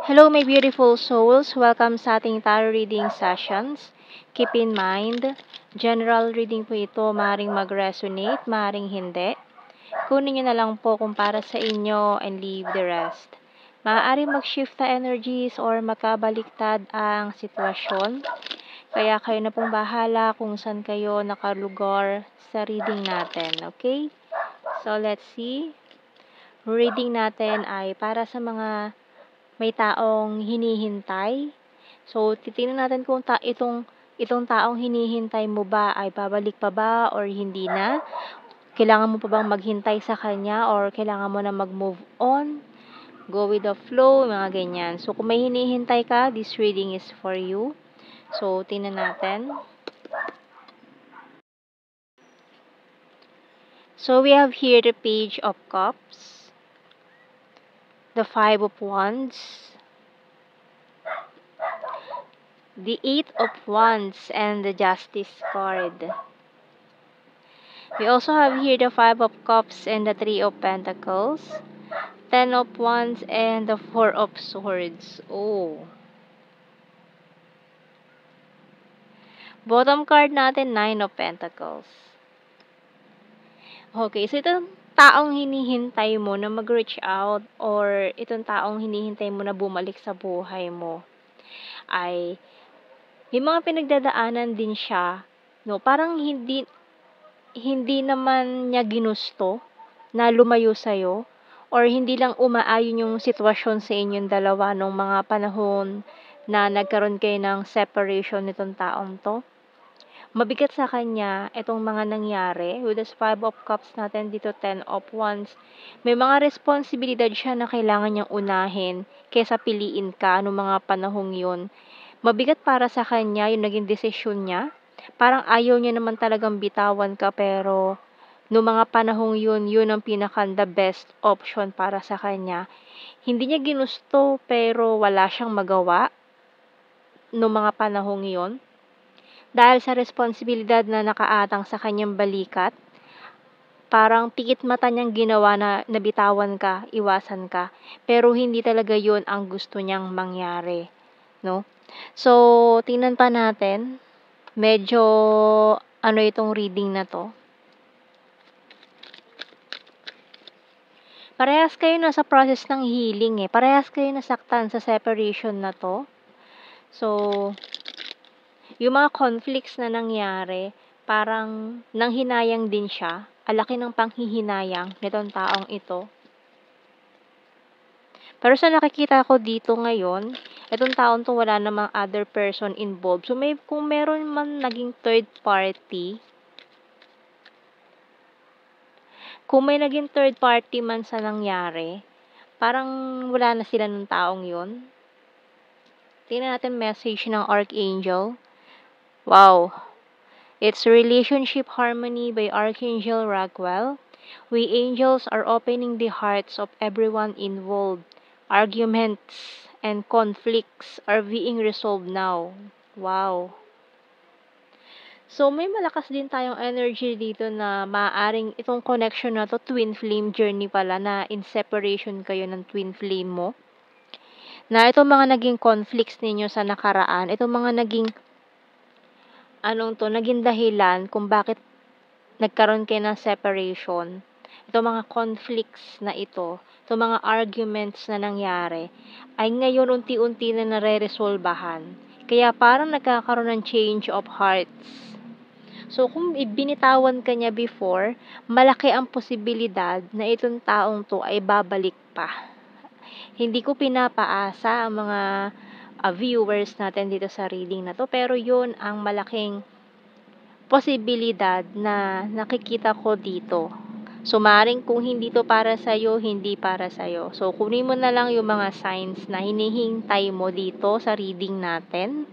Hello, my beautiful souls. Welcome sa ating tarot reading sessions. Keep in mind, general reading po ito, maaaring mag-resonate, maaaring hindi. Kunin nyo na lang po kung para sa inyo and leave the rest. Maaaring mag-shift na energies or magkabaliktad ang sitwasyon. Kaya kayo na pong bahala kung saan kayo nakalugar sa reading natin. Okay? So, let's see. Reading natin ay para sa mga may taong hinihintay. So, titingnan natin kung itong taong hinihintay mo ba ay babalik pa ba or hindi na. Kailangan mo pa bang maghintay sa kanya or kailangan mo na mag-move on, go with the flow, mga ganyan. So, kung may hinihintay ka, this reading is for you. So, tingnan natin. So, we have here the Page of Cups, the Five of Wands, the Eight of Wands, and the Justice card. We also have here the Five of Cups and the Three of Pentacles, Ten of Wands, and the Four of Swords. Oh. Bottom card natin, Nine of Pentacles. Okay, so itong taong hinihintay mo na mag-reach out or itong taong hinihintay mo na bumalik sa buhay mo ay may mga pinagdadaanan din siya, no? Parang hindi naman niya ginusto na lumayo sa'yo or hindi lang umaayon yung sitwasyon sa inyong dalawa nung mga panahon na nagkaroon kayo ng separation nitong taong to. Mabigat sa kanya itong mga nangyari. With this Five of Cups natin dito, Ten of Wands, may mga responsibilidad siya na kailangan niyang unahin kaysa piliin ka nung mga panahong yun. Mabigat para sa kanya yung naging desisyon niya. Parang ayaw niya naman talagang bitawan ka, pero no mga panahong yun ang the best option para sa kanya. Hindi niya ginusto pero wala siyang magawa no mga panahong yun. Dahil sa responsibilidad na nakaatang sa kanyang balikat, parang pikit mata niyang ginawa na nabitawan ka, iwasan ka. Pero hindi talaga yun ang gusto niyang mangyari, no? So, tingnan pa natin. Medyo, itong reading na to. Parehas kayo nasa process ng healing eh. Parehas kayo nasaktan sa separation na to. So, yung mga conflicts na nangyari, parang nanghinayang din siya. Alaki ng panghihinayang nitong taong ito. Pero sa nakikita ko dito ngayon, itong taong to wala namang other person involved. So, kung meron man naging third party, kung may naging third party man sa nangyari, parang wala na sila ng taong yun. Tingnan natin message ng Archangel. Wow. It's Relationship Harmony by Archangel Raguel. We angels are opening the hearts of everyone involved. Arguments and conflicts are being resolved now. Wow. So, may malakas din tayong energy dito na maaaring itong connection na to, twin flame journey pala, na in separation kayo ng twin flame mo. Na itong mga naging conflicts ninyo sa nakaraan, itong mga naging naging dahilan kung bakit nagkaroon kayo ng separation. Itong mga conflicts na ito, itong mga arguments na nangyari, ay ngayon unti-unti na nare-resolbahan. Kaya parang nagkakaroon ng change of hearts. So, kung ibinitawan ka niya before, malaki ang posibilidad na itong taong to ay babalik pa. Hindi ko pinapaasa ang mga viewers natin dito sa reading na to, pero yun ang malaking posibilidad na nakikita ko dito. So, maaaring kung hindi to para sa'yo, hindi para sa'yo. So, kunin mo na lang yung mga signs na hinihintay mo dito sa reading natin.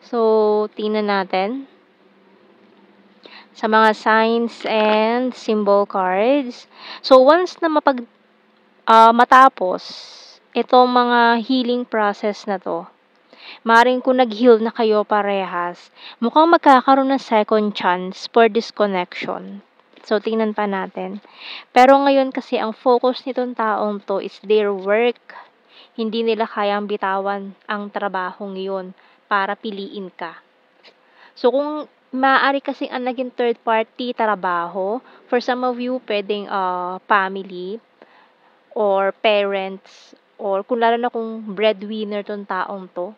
So, tingnan natin sa mga signs and symbol cards. So, once na matapos itong mga healing process na to, maaaring kung nag-heal na kayo parehas, mukhang magkakaroon ng second chance for this connection. So, tingnan pa natin. Pero ngayon kasi, ang focus nitong taong to is their work. hindi nila kayang bitawan ang trabahong yun para piliin ka. So, kung maaari kasing ang naging third party trabaho, for some of you, pwedeng family or parents or kung lalo na kung breadwinner tong taong to.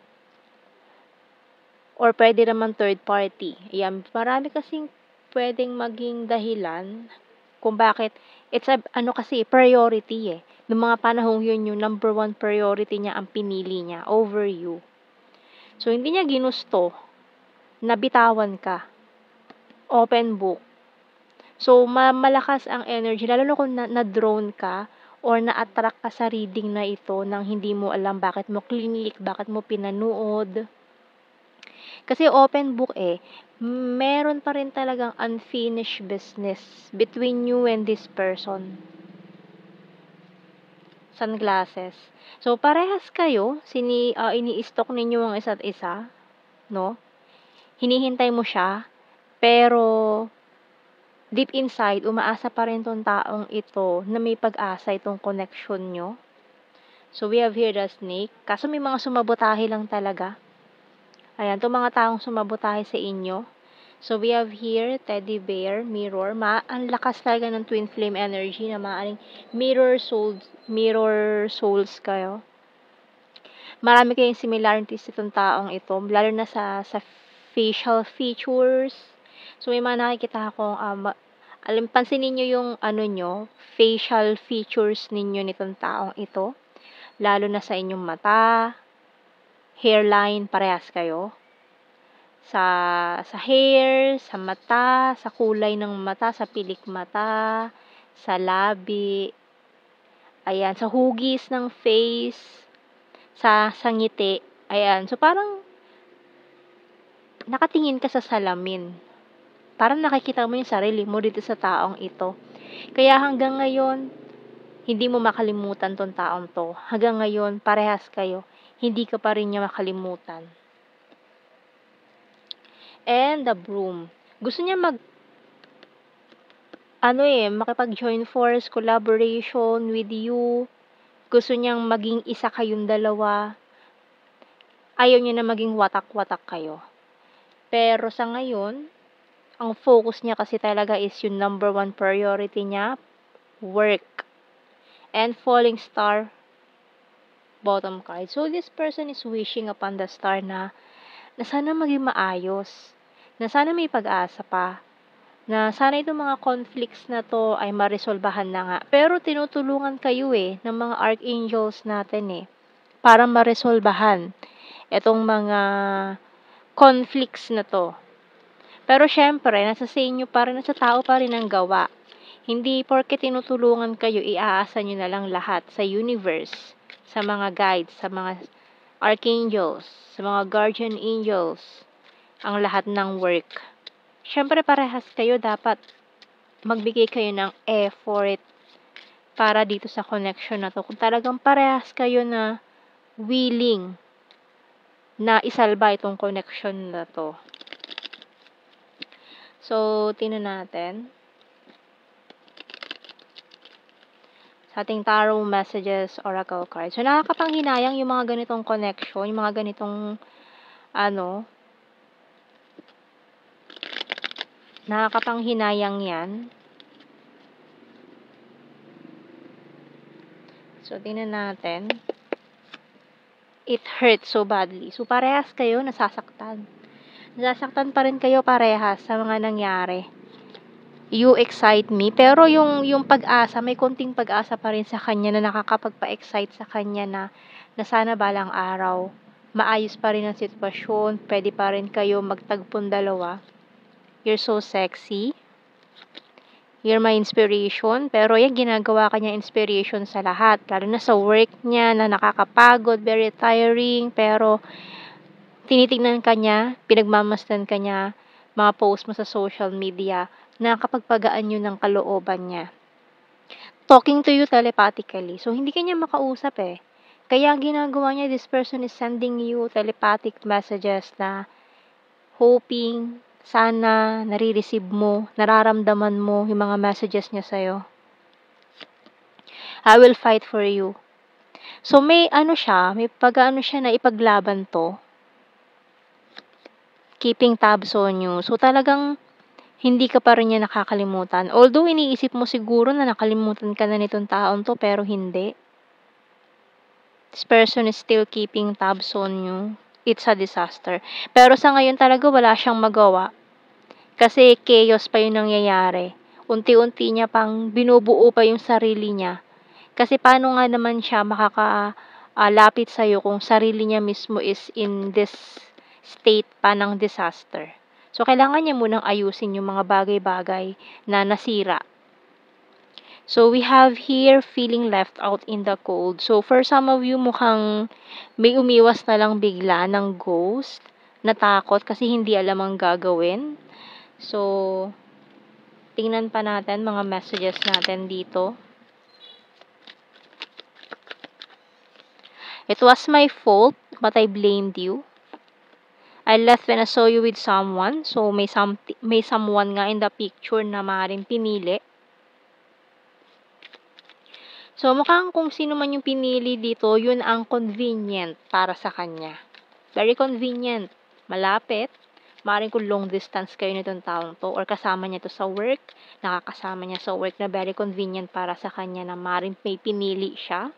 Or pwede naman third party. Ayan, marami kasing pwedeng maging dahilan kung bakit it's a kasi priority eh. Noong mga panahong yun, yung number one priority niya ang pinili niya over you. So, hindi niya ginusto na bitawan ka. Open book. So, malakas ang energy, lalo na kung na-drone ka or na-attract ka sa reading na ito nang hindi mo alam bakit mo clinic, bakit mo pinanood. Kasi open book meron pa rin talagang unfinished business between you and this person. Sunglasses. So, parehas kayo, ini-stock ninyo ang isa't isa, no? Hinihintay mo siya, pero deep inside, umaasa pa rin tong taong ito na may pag-asa itong connection nyo. So, we have here the snake. Kaso may mga sumabotahe lang talaga. Ayan, itong mga taong sumabotahe sa inyo. So, we have here, teddy bear, mirror. Ang lakas talaga ng twin flame energy na maaaring mirror souls kayo. Marami kayong similarities itong taong ito, lalo na sa facial features. So, may mga nakikita akong, pansinin nyo yung, facial features ninyo nitong taong ito. Lalo na sa inyong mata, hairline, parehas kayo. Sa hair, sa mata, sa kulay ng mata, sa pilik mata, sa labi, ayan, sa hugis ng face, sa ngiti, ayan. So, parang nakatingin ka sa salamin. Parang nakikita mo yung sarili mo dito sa taong ito. Kaya hanggang ngayon, hindi mo makalimutan tong taong to. Hanggang ngayon, parehas kayo. Hindi ka pa rin niya makalimutan. And the broom. Gusto niya makipag-join force, collaboration with you. Gusto niyang maging isa kayong dalawa. Ayaw niya na maging watak-watak kayo. Pero sa ngayon, ang focus niya kasi talaga is yung number one priority niya, work. And falling star, bottom card. So, this person is wishing upon the star na sana maging maayos, na sana may pag-asa pa, na sana itong mga conflicts na to ay maresolbahan na nga. Pero tinutulungan kayo ng mga archangels natin para maresolbahan itong mga conflicts na to. Pero syempre, nasa sa inyo pa rin, nasa tao pa rin ang gawa. Hindi porke tinutulungan kayo, iaasa nyo na lang lahat sa universe, sa mga guides, sa mga archangels, sa mga guardian angels, ang lahat ng work. Syempre, parehas kayo, dapat magbigay kayo ng effort para dito sa connection na to. Kung talagang parehas kayo na willing na isalba itong connection na to. So, tingnan natin. Sa ating tarot messages, oracle cards. So, nakakapanghinayang yung mga ganitong connection, yung mga ganitong, nakakapanghinayang yan. So, tingnan natin. It hurts so badly. So, parehas kayo nasasaktan. Nasasaktan pa rin kayo parehas sa mga nangyari. You excite me, pero yung pag-asa, may konting pag-asa pa rin sa kanya na nakakapagpa-excite sa kanya na sana balang araw, maayos pa rin ang sitwasyon, pwede pa rin kayo magtagpong dalawa. You're so sexy. You're my inspiration, pero yan, ginagawa kanya inspiration sa lahat, lalo na sa work niya na nakakapagod, very tiring, pero tinitingnan kanya, pinagmamasdan kanya, mga post mo sa social media, nakakapagpagaan yun ng kalooban niya. Talking to you telepathically. So, hindi kanya makausap Kaya ginagawa niya, this person is sending you telepathic messages na hoping, sana, nare-receive mo, nararamdaman mo yung mga messages niya sa'yo. I will fight for you. So, may ano siya, may pag-aano siya na ipaglaban 'to, keeping tabs on you. So, talagang hindi ka pa rin niya nakakalimutan. Although iniisip mo siguro na nakalimutan ka na nitong taong 'to, pero hindi. This person is still keeping tabs on you. It's a disaster. Pero sa ngayon talaga wala siyang magawa kasi chaos pa yung nangyayari. Unti-unti niya pang binubuo pa yung sarili niya. Kasi paano nga naman siya lapit sa'yo kung sarili niya mismo is in this state pa ng disaster. So, kailangan niya munang ayusin yung mga bagay-bagay na nasira. So, we have here feeling left out in the cold. So, for some of you, mukhang may umiwas na lang bigla ng ghost, natakot kasi hindi alam ang gagawin. So, tingnan pa natin mga messages natin dito. It was my fault, but I blamed you. I left when I saw you with someone. So, may someone nga in the picture na maaaring pinili. So, mukhang kung sino man yung pinili dito, yun ang convenient para sa kanya. Very convenient. Malapit. Maaaring kung long distance kayo nitong taong to or kasama niya to sa work, nakakasama niya sa work na very convenient para sa kanya na maaaring may pinili siya.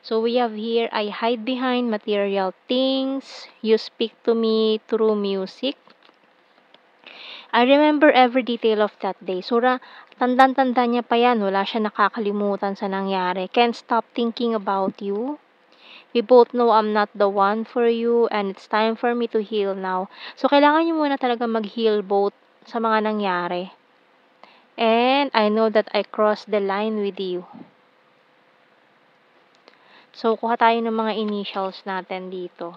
So, we have here, I hide behind material things. You speak to me through music. I remember every detail of that day. So, tandang-tanda niya pa yan. Wala siya nakakalimutan sa nangyari. Can't stop thinking about you. We both know I'm not the one for you and it's time for me to heal now. So, kailangan niyo muna talaga mag-heal both sa mga nangyari. And I know that I crossed the line with you. So, kuha tayo ng mga initials natin dito.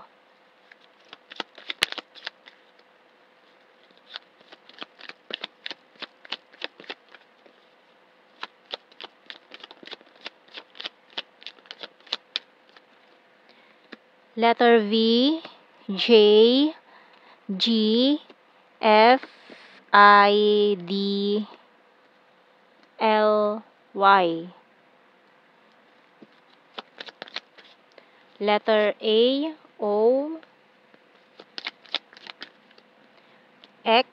Letter V, J, G, F, I, D, L, Y. Letter A, O, X.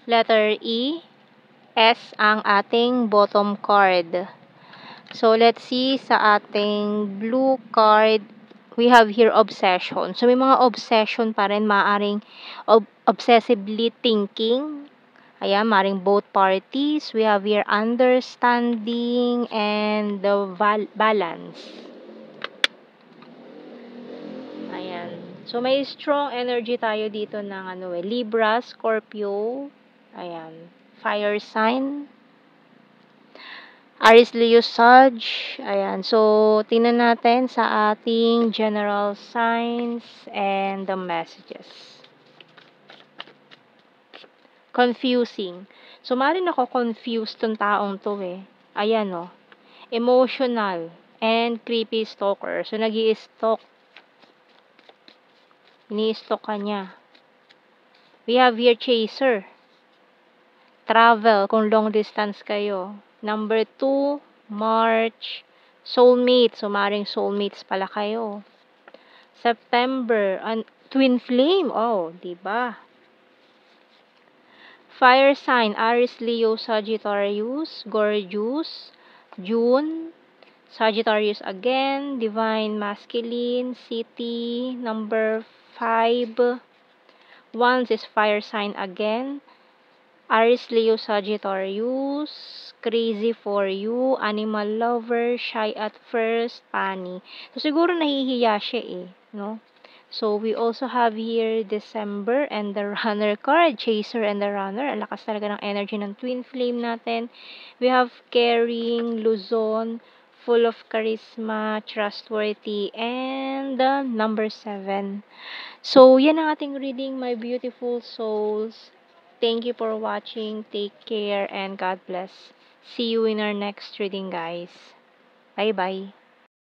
Letter E, S ang ating bottom card. So, let's see sa ating blue card, we have here obsession. So, may mga obsession pa rin, maaring obsessively thinking. Ayan, maaring both parties. We have here understanding and the balance. Ayan. So, may strong energy tayo dito ng Libra, Scorpio. Ayan. Fire sign. Aries, Leo, Sag. Ayan. So, tingnan natin sa ating general signs and the messages. Confusing. So, maaaring ako confused tong taong to eh. Ayan o. Emotional and creepy stalker. So, nag-i-stalk. Ini-stalk ka niya. We have here chaser. Travel kung long distance kayo. Number 2, March, soulmate. So, maaaring soulmates pala kayo. September, twin flame. Oh, diba? Fire sign, Aries, Leo, Sagittarius, gorgeous. June, Sagittarius again, divine masculine, city, number 5. Wands is fire sign again. Aries, Leo, Sagittarius, crazy for you, animal lover, shy at first, funny. So, siguro nahihiya siya eh, no? So, we also have here December and the runner card, chaser and the runner. Ang lakas talaga ng energy ng twin flame natin. We have caring, Luzon, full of charisma, trustworthy, and number 7. So, yan ang ating reading, my beautiful souls. Thank you for watching. Take care and God bless. See you in our next reading, guys. Bye-bye.